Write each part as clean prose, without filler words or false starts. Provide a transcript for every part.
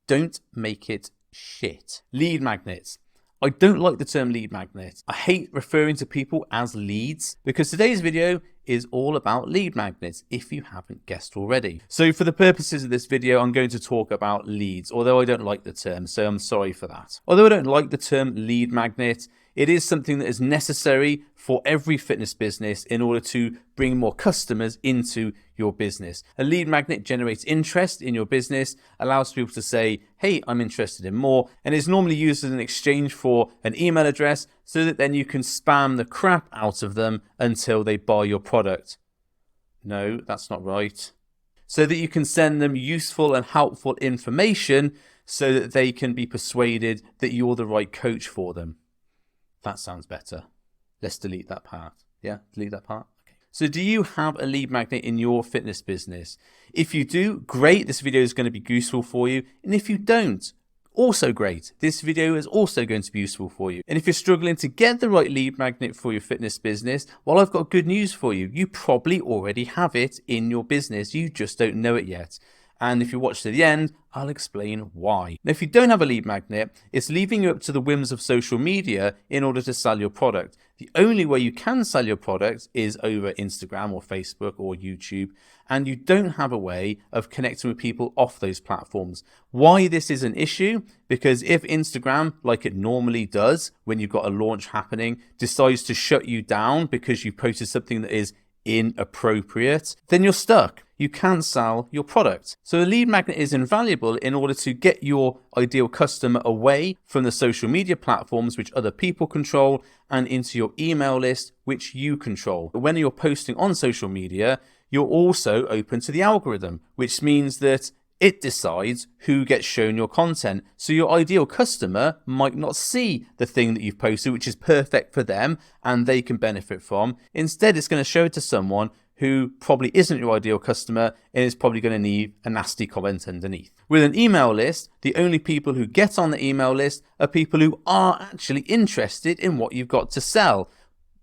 Don't make it shit. Lead magnets. I don't like the term lead magnet. I hate referring to people as leads because today's video is all about lead magnets, if you haven't guessed already. So for the purposes of this video, I'm going to talk about leads, although I don't like the term, so I'm sorry for that. Although I don't like the term lead magnet, it is something that is necessary for every fitness business in order to bring more customers into your business. A lead magnet generates interest in your business, allows people to say, hey, I'm interested in more, and is normally used as an exchange for an email address so that then you can spam the crap out of them until they buy your product. No, that's not right. So that you can send them useful and helpful information so that they can be persuaded that you're the right coach for them. That sounds better. Let's delete that part. Yeah, delete that part. Okay. So do you have a lead magnet in your fitness business? If you do, great. This video is going to be useful for you. And if you don't, also great. This video is also going to be useful for you. And if you're struggling to get the right lead magnet for your fitness business, well, I've got good news for you. You probably already have it in your business. You just don't know it yet. And if you watch to the end, I'll explain why. Now, if you don't have a lead magnet, it's leaving you up to the whims of social media in order to sell your product. The only way you can sell your product is over Instagram or Facebook or YouTube, and you don't have a way of connecting with people off those platforms. Why this is an issue? Because if Instagram, like it normally does when you've got a launch happening, decides to shut you down because you posted something that is inappropriate, then you're stuck. You can't sell your product. So a lead magnet is invaluable in order to get your ideal customer away from the social media platforms which other people control and into your email list which you control. When you're posting on social media, you're also open to the algorithm, which means that it decides who gets shown your content. So your ideal customer might not see the thing that you've posted, which is perfect for them and they can benefit from. Instead, it's going to show it to someone who probably isn't your ideal customer and is probably going to leave a nasty comment underneath. With an email list, the only people who get on the email list are people who are actually interested in what you've got to sell.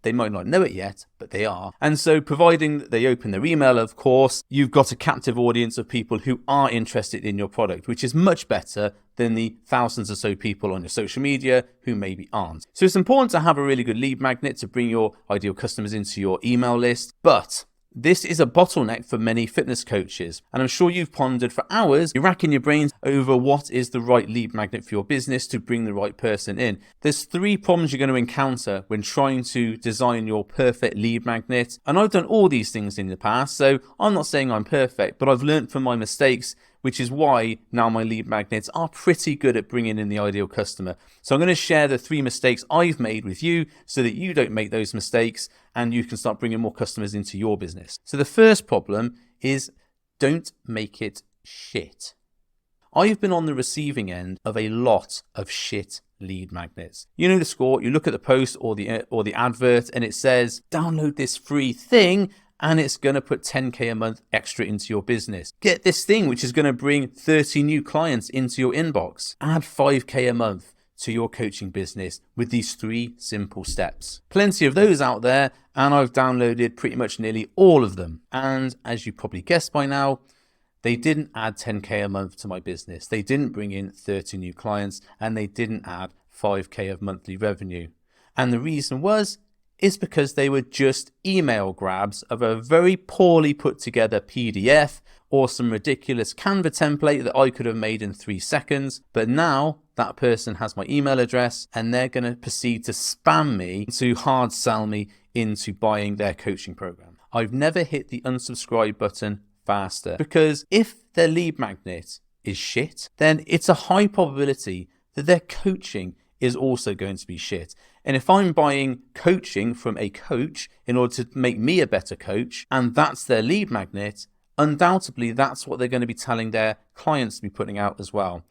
They might not know it yet, but they are. And so providing that they open their email, of course, you've got a captive audience of people who are interested in your product, which is much better than the thousands or so people on your social media who maybe aren't. So it's important to have a really good lead magnet to bring your ideal customers into your email list, but this is a bottleneck for many fitness coaches, and I'm sure you've pondered for hours, you're racking your brains over what is the right lead magnet for your business to bring the right person in. There's 3 problems you're going to encounter when trying to design your perfect lead magnet, and I've done all these things in the past, so I'm not saying I'm perfect, but I've learned from my mistakes, which is why now my lead magnets are pretty good at bringing in the ideal customer. So I'm going to share the 3 mistakes I've made with you so that you don't make those mistakes and you can start bringing more customers into your business. So the first problem is don't make it shit. I've been on the receiving end of a lot of shit lead magnets. You know the score, you look at the post or the advert and it says, download this free thing and it's going to put 10K a month extra into your business. Get this thing, which is going to bring 30 new clients into your inbox. Add 5K a month to your coaching business with these 3 simple steps. Plenty of those out there, and I've downloaded pretty much nearly all of them. And as you probably guessed by now, they didn't add 10K a month to my business. They didn't bring in 30 new clients, and they didn't add 5K of monthly revenue. And the reason is because they were just email grabs of a very poorly put together PDF or some ridiculous Canva template that I could have made in 3 seconds. But now that person has my email address and they're going to proceed to spam me to hard sell me into buying their coaching program. I've never hit the unsubscribe button faster because if their lead magnet is shit, then it's a high probability that their coaching is also going to be shit. And if I'm buying coaching from a coach in order to make me a better coach, and that's their lead magnet, undoubtedly that's what they're going to be telling their clients to be putting out as well.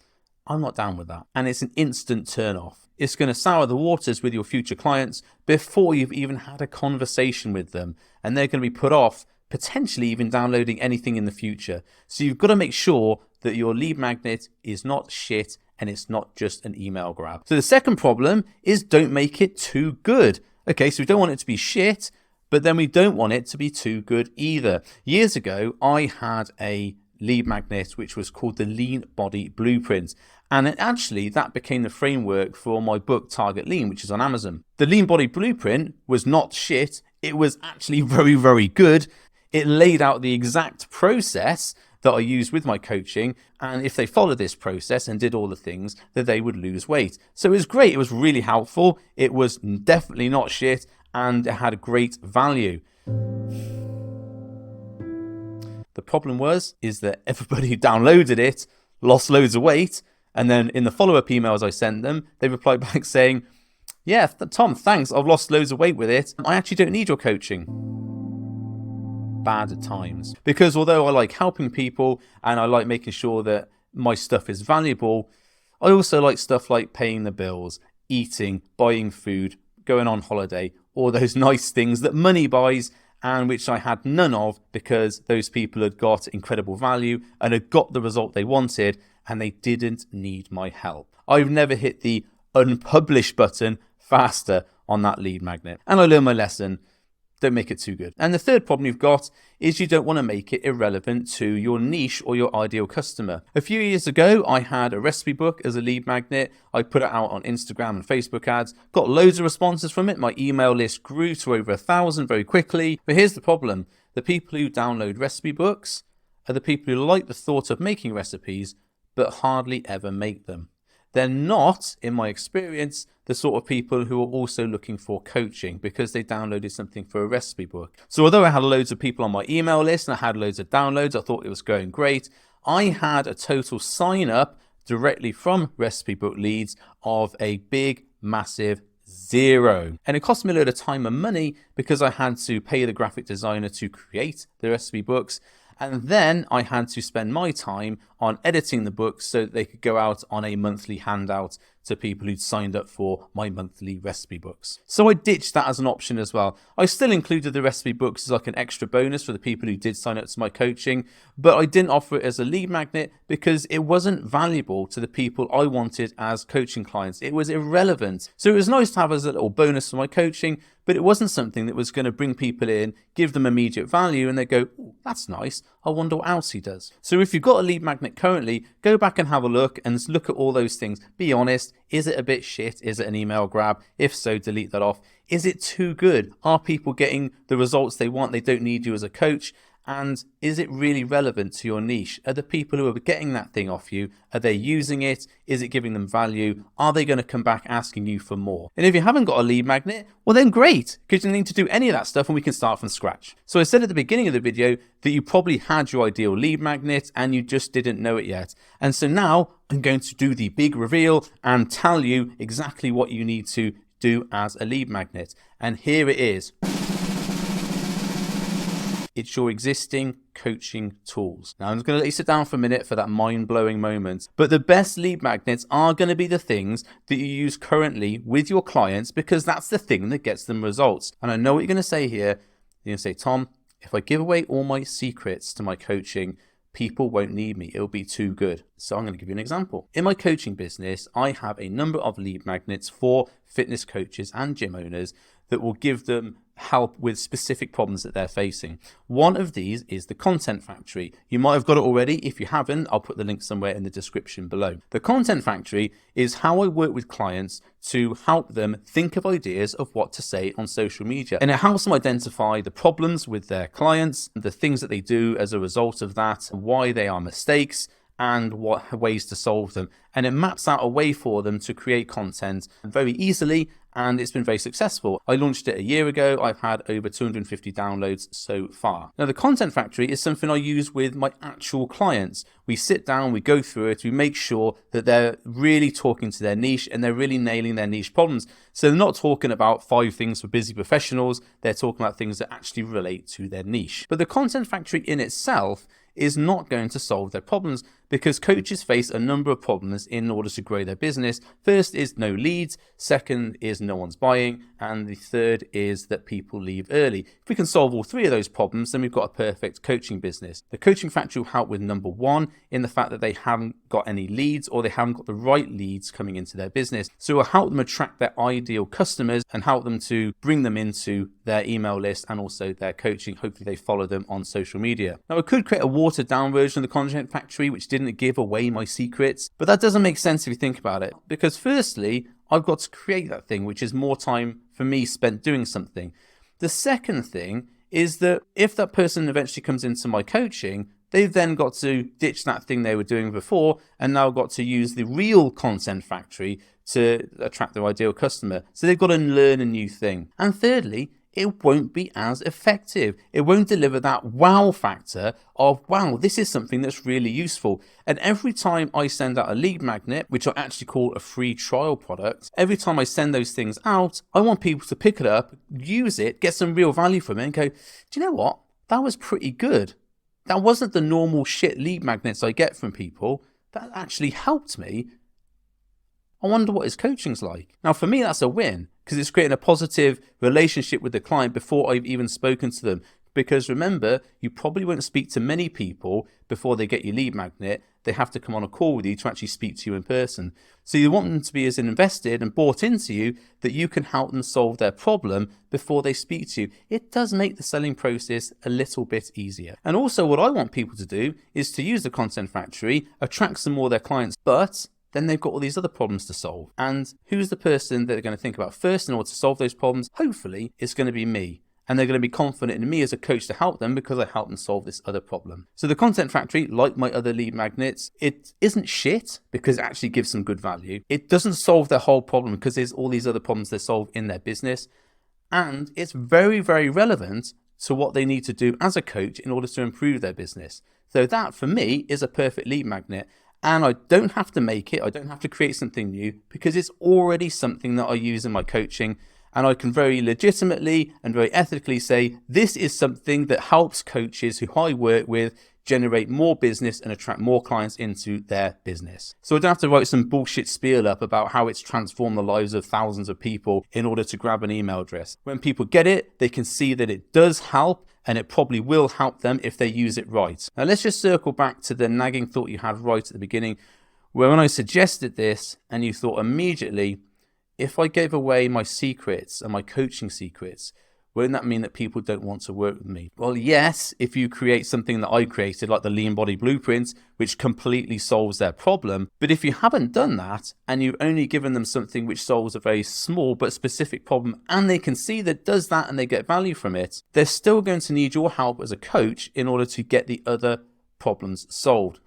I'm not down with that. And it's an instant turn off. It's going to sour the waters with your future clients before you've even had a conversation with them. And they're going to be put off potentially even downloading anything in the future. So you've got to make sure that your lead magnet is not shit and it's not just an email grab. So the second problem is don't make it too good. Okay, so we don't want it to be shit, but then we don't want it to be too good either. Years ago, I had a lead magnet, which was called the Lean Body Blueprint. And actually, that became the framework for my book, Target Lean, which is on Amazon. The Lean Body Blueprint was not shit. It was actually very, very good. It laid out the exact process that I use with my coaching. And if they followed this process and did all the things, that they would lose weight. So it was great. It was really helpful. It was definitely not shit, and it had a great value. The problem is that everybody who downloaded it lost loads of weight. And then in the follow-up emails I sent them, they replied back saying, yeah, Tom, thanks. I've lost loads of weight with it. I actually don't need your coaching. Bad at times. Because although I like helping people and I like making sure that my stuff is valuable, I also like stuff like paying the bills, eating, buying food, going on holiday, all those nice things that money buys, and which I had none of because those people had got incredible value and had got the result they wanted, and they didn't need my help. I've never hit the unpublish button faster on that lead magnet. And I learned my lesson. Don't make it too good. And the third problem you've got is you don't want to make it irrelevant to your niche or your ideal customer. A few years ago, I had a recipe book as a lead magnet. I put it out on Instagram and Facebook ads, got loads of responses from it. My email list grew to over 1,000 very quickly. But here's the problem. The people who download recipe books are the people who like the thought of making recipes, but hardly ever make them. They're not, in my experience, the sort of people who are also looking for coaching because they downloaded something for a recipe book. So although I had loads of people on my email list and I had loads of downloads, I thought it was going great. I had a total sign up directly from recipe book leads of a big, massive 0. And it cost me a load of time and money because I had to pay the graphic designer to create the recipe books. And then I had to spend my time on editing the books so that they could go out on a monthly handout to people who'd signed up for my monthly recipe books. So I ditched that as an option as well. I still included the recipe books as like an extra bonus for the people who did sign up to my coaching, but I didn't offer it as a lead magnet because it wasn't valuable to the people I wanted as coaching clients. It was irrelevant. So it was nice to have as a little bonus for my coaching, but it wasn't something that was going to bring people in, give them immediate value, and they go, oh, that's nice. I wonder what else he does. So if you've got a lead magnet currently, go back and have a look and look at all those things. Be honest. Is it a bit shit? Is it an email grab? If so, delete that off. Is it too good? Are people getting the results they want? They don't need you as a coach. And is it really relevant to your niche? Are the people who are getting that thing off you, are they using it? Is it giving them value? Are they going to come back asking you for more? And if you haven't got a lead magnet, well then great, because you don't need to do any of that stuff and we can start from scratch. So I said at the beginning of the video that you probably had your ideal lead magnet and you just didn't know it yet. And so now I'm going to do the big reveal and tell you exactly what you need to do as a lead magnet. And here it is. It's your existing coaching tools. Now I'm just going to let you sit down for a minute for that mind-blowing moment. But the best lead magnets are going to be the things that you use currently with your clients because that's the thing that gets them results. And I know what you're going to say here. You're going to say, Tom, if I give away all my secrets to my coaching, people won't need me. It'll be too good. So I'm going to give you an example. In my coaching business, I have a number of lead magnets for fitness coaches and gym owners that will give them help with specific problems that they're facing. One of these is the Content Factory. You might have got it already. If you haven't, I'll put the link somewhere in the description below. The Content Factory is how I work with clients to help them think of ideas of what to say on social media. And it helps them identify the problems with their clients, the things that they do as a result of that, why they are mistakes, and what ways to solve them. And it maps out a way for them to create content very easily, and it's been very successful. I launched it a year ago. I've had over 250 downloads so far. Now, the Content Factory is something I use with my actual clients. We sit down, we go through it, we make sure that they're really talking to their niche and they're really nailing their niche problems. So they're not talking about 5 things for busy professionals. They're talking about things that actually relate to their niche. But the Content Factory in itself is not going to solve their problems because coaches face a number of problems in order to grow their business. First is no leads, second is no one's buying, and the third is that people leave early. If we can solve all three of those problems, then we've got a perfect coaching business. The Coaching Factory will help with number one, in the fact that they haven't got any leads or they haven't got the right leads coming into their business. So we'll help them attract their ideal customers and help them to bring them into their email list and also their coaching. Hopefully they follow them on social media. Now, I could create a watered down version of the Content Factory which didn't give away my secrets, but that doesn't make sense if you think about it, because firstly, I've got to create that thing, which is more time for me spent doing something. The second thing is that if that person eventually comes into my coaching, they've then got to ditch that thing they were doing before and now got to use the real Content Factory to attract their ideal customer. So they've got to learn a new thing. And thirdly, it won't be as effective. It won't deliver that wow factor of, wow, this is something that's really useful. And every time I send out a lead magnet, which I actually call a free trial product, every time I send those things out, I want people to pick it up, use it, get some real value from it and go, do you know what? That was pretty good. That wasn't the normal shit lead magnets I get from people. That actually helped me. I wonder what his coaching's like. Now, for me, that's a win because it's creating a positive relationship with the client before I've even spoken to them. Because remember, you probably won't speak to many people before they get your lead magnet. They have to come on a call with you to actually speak to you in person. So you want them to be as invested and bought into you that you can help them solve their problem before they speak to you. It does make the selling process a little bit easier. And also what I want people to do is to use the Content Factory, attract some more of their clients, but then they've got all these other problems to solve. And who's the person that they're going to think about first in order to solve those problems? Hopefully, it's going to be me. And they're going to be confident in me as a coach to help them because I help them solve this other problem. So the Content Factory, like my other lead magnets, it isn't shit because it actually gives some good value. It doesn't solve their whole problem because there's all these other problems they solve in their business. And it's very, very relevant to what they need to do as a coach in order to improve their business. So that, for me, is a perfect lead magnet. And I don't have to make it. I don't have to create something new because it's already something that I use in my coaching. And I can very legitimately and very ethically say, this is something that helps coaches who I work with generate more business and attract more clients into their business. So I don't have to write some bullshit spiel up about how it's transformed the lives of thousands of people in order to grab an email address. When people get it, they can see that it does help and it probably will help them if they use it right. Now let's just circle back to the nagging thought you had right at the beginning, where when I suggested this and you thought immediately, if I gave away my secrets and my coaching secrets, wouldn't that mean that people don't want to work with me? Well, yes, if you create something that I created, like the Lean Body Blueprint, which completely solves their problem. But if you haven't done that and you've only given them something which solves a very small but specific problem, and they can see that it does that and they get value from it, they're still going to need your help as a coach in order to get the other problems solved.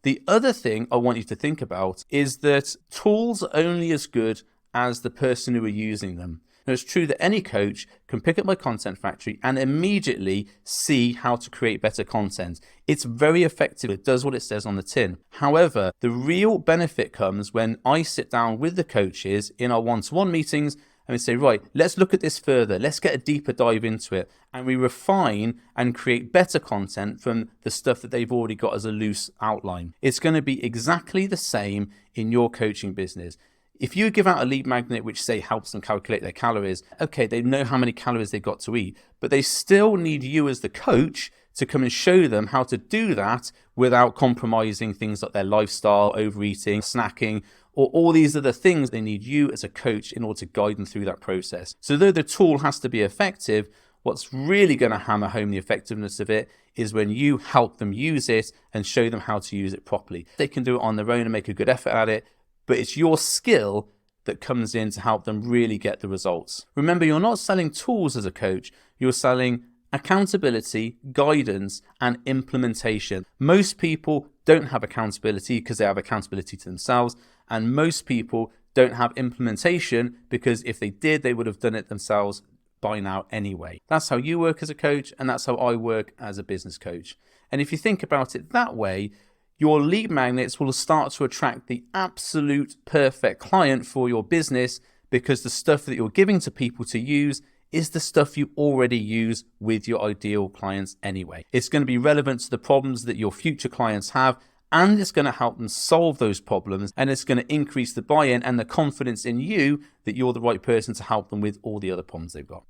The other thing I want you to think about is that tools are only as good as the person who are using them. Now, it's true that any coach can pick up my Content Factory and immediately see how to create better content. It's very effective. It does what it says on the tin. However, the real benefit comes when I sit down with the coaches in our one-to-one meetings and we say, right, let's look at this further. Let's get a deeper dive into it. And we refine and create better content from the stuff that they've already got as a loose outline. It's going to be exactly the same in your coaching business. If you give out a lead magnet which, say, helps them calculate their calories, okay, they know how many calories they've got to eat, but they still need you as the coach to come and show them how to do that without compromising things like their lifestyle, overeating, snacking, or all these other things. They need you as a coach in order to guide them through that process. So though the tool has to be effective, what's really going to hammer home the effectiveness of it is when you help them use it and show them how to use it properly. They can do it on their own and make a good effort at it, but it's your skill that comes in to help them really get the results. Remember, you're not selling tools as a coach, you're selling accountability, guidance, and implementation. Most people don't have accountability because they have accountability to themselves, and most people don't have implementation because if they did, they would have done it themselves by now anyway. That's how you work as a coach, and that's how I work as a business coach. And if you think about it that way, your lead magnets will start to attract the absolute perfect client for your business because the stuff that you're giving to people to use is the stuff you already use with your ideal clients anyway. It's going to be relevant to the problems that your future clients have and it's going to help them solve those problems, and it's going to increase the buy-in and the confidence in you that you're the right person to help them with all the other problems they've got.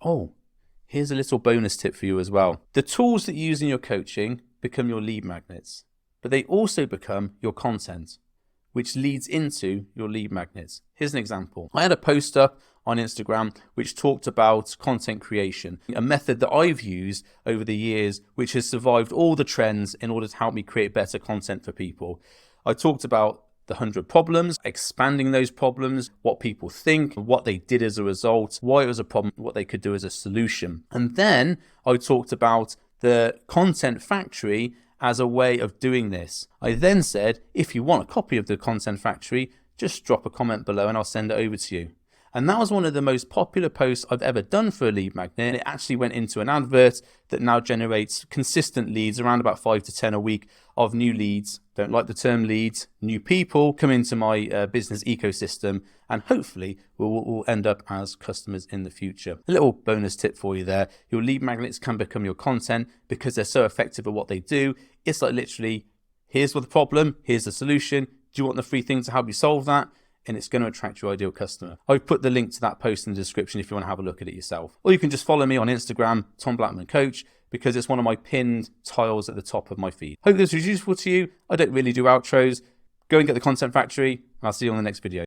Oh, here's a little bonus tip for you as well. The tools that you use in your coaching become your lead magnets, but they also become your content, which leads into your lead magnets. Here's an example. I had a post up on Instagram which talked about content creation, a method that I've used over the years which has survived all the trends in order to help me create better content for people. I talked about the 100 problems, expanding those problems, what people think, what they did as a result, why it was a problem, what they could do as a solution. And then I talked about the Content Factory as a way of doing this. I then said, if you want a copy of the Content Factory, just drop a comment below and I'll send it over to you. And that was one of the most popular posts I've ever done for a lead magnet. It actually went into an advert that now generates consistent leads, around about 5 to 10 a week of new leads. Don't like the term leads. New people come into my business ecosystem and hopefully will end up as customers in the future. A little bonus tip for you there. Your lead magnets can become your content because they're so effective at what they do. It's like literally, here's what the problem, here's the solution. Do you want the free thing to help you solve that? And it's going to attract your ideal customer. I've put the link to that post in the description if you want to have a look at it yourself. Or you can just follow me on Instagram, Tom Blackman Coach, because it's one of my pinned tiles at the top of my feed. Hope this was useful to you. I don't really do outros. Go and get the Content Factory, and I'll see you on the next video.